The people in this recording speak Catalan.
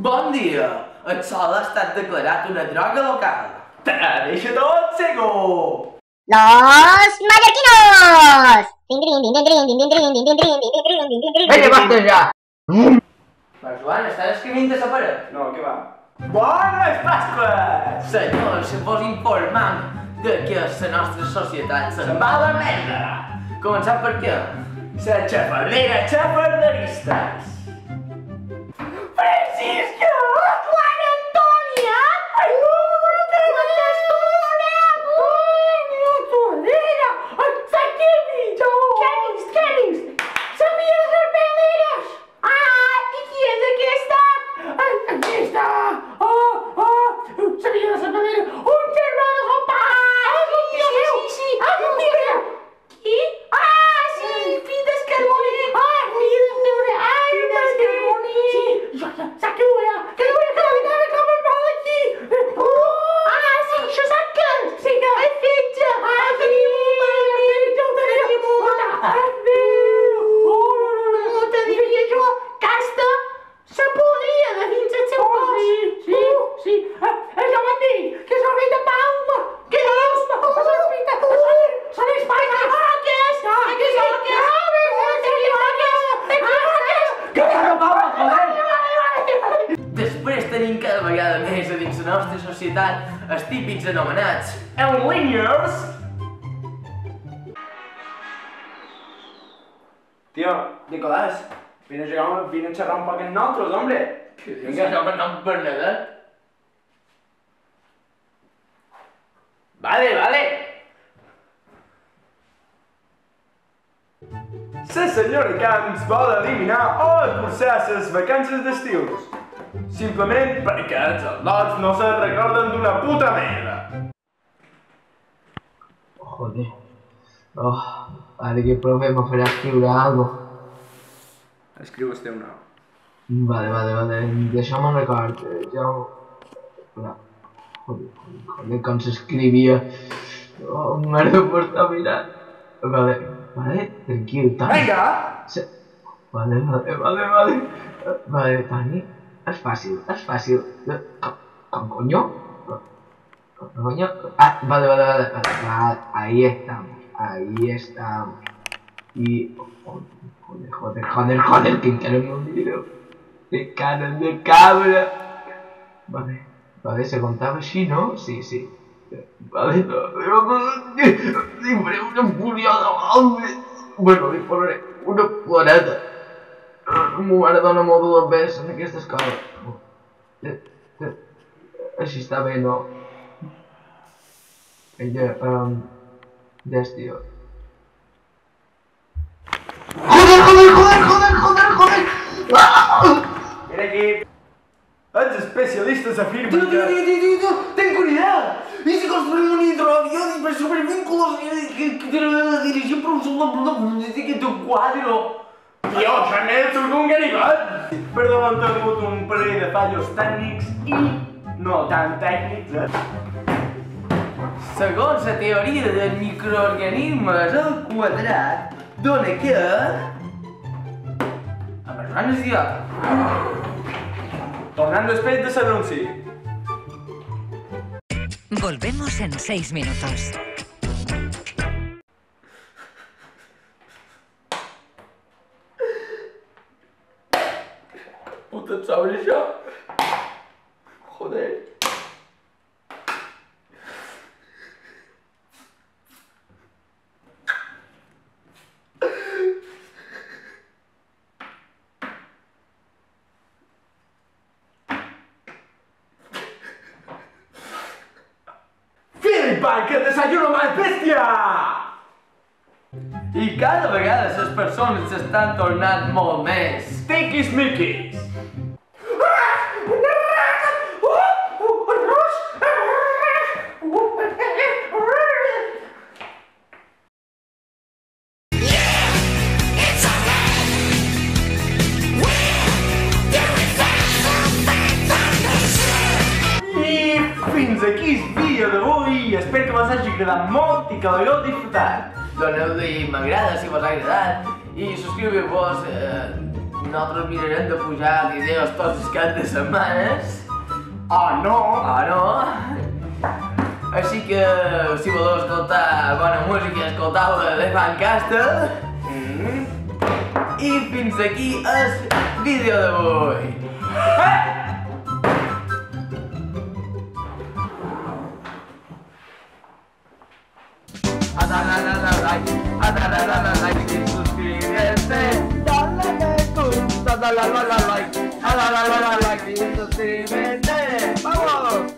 Bon dia! El sol ha estat declarat una droga local. Te deixa tot segur! ¡Los mallorquinos! Vinga, basta ja! Però Joan, estàs escrivint a la paret? No, què va? Bones Pasques! Senyors, vos informam de que la nostra societat se'n va a la merda. Començant per què? La xafardera xafarderistes! Francisca! Clara Antònia! Ai, no te contestona! Ai, todera! Ai, saps què he vist? Què he vist? Sabia les arpeleres! Ah, i qui és aquesta? Ai, aquí està! Sabia les arpeleres! Un germà de son pare! Sí! Ah, un dia seu! Qui? Ah, sí! Fill d'Escarboni! Ah, fill d'Escarboni! Ai, d'Escarboni! Sí, saps què ho era? Que no era que la vinava com a mal aquí! Ah, sí, això sap què? Sí, que el fetge! Ah, tenim una! No te diria jo que hasta se podria de dins el seu cos! Sí! Ja m'han dit que és el rei de Palma! Que és? Són els pares! Ah, què és? Què és? Que no, Pau, joder! Després tenim cada vegada més a dins la nostra societat els típics anomenats Enlinyers! Tío, Nicolás, vine a xerrar un poc amb nosaltres, hombre. Vinga, jo per nom Bernadette. Vale. La senyora Camps vol eliminar o escurçar les vacances d'estiu. Simplement perquè els al·lots no se'n recorden d'una puta merda. Joder. Oh, vale, que el profe me farà escriure algo. Escriu el teu nom. Vale. D'això me'n record. Ja ho... Espera. Joder, com s'escrivia. Oh, m'he de portar mirant. Vale, tranquil, Toni. Vinga! Vale. Vale, Toni, és fàcil. ¿Con coño? ¿Coño? Ah, vale. Ahí estamos. Y... Joder, que encara no miro. Que cara de cabra. Vale, se contaba així, no? Sí. Vale, siempre una furiosa hambre. Bueno, li posaré una ploreta. Mo mare dona molt dues veces en aquesta escola. Així està bé, no? Ella, tio. Joder! Mira aquí. Els especialistes afirmen que... Tío, tengo una idea. ¿Y si construimos un hidroavión y para supervínculos que dirigir por un solo que tu cuadro? Tio, això n'és un ganigot! Perdó, han tingut un parell de fallos tècnics i no tan tècnics, Segons la teoria dels microorganismes al quadrat, dona que... A persones idiota. Tornant després de l'anunci. Volvemos en 6 minutos. Puta, ¿sabes això? Joder. ¡Que desayuno más bestia! I cada vegada les persones s'estan tornant molt més Tiquis-miquis! Fins aquí el vídeo d'avui, espero que vos hagi agradat molt i que l'hagueu disfrutat. Doneu-li m'agrada si vos ha agradat i subscriu-vos nosaltres mirarem de pujar vídeos tots els caps de setmanes. No. Així que, si voleu escoltar bona música, escoltau-la de Fancastle. I fins aquí el vídeo d'avui. Dale like y suscríbete. Dale me gusta, dale like y suscríbete. ¡Vamos!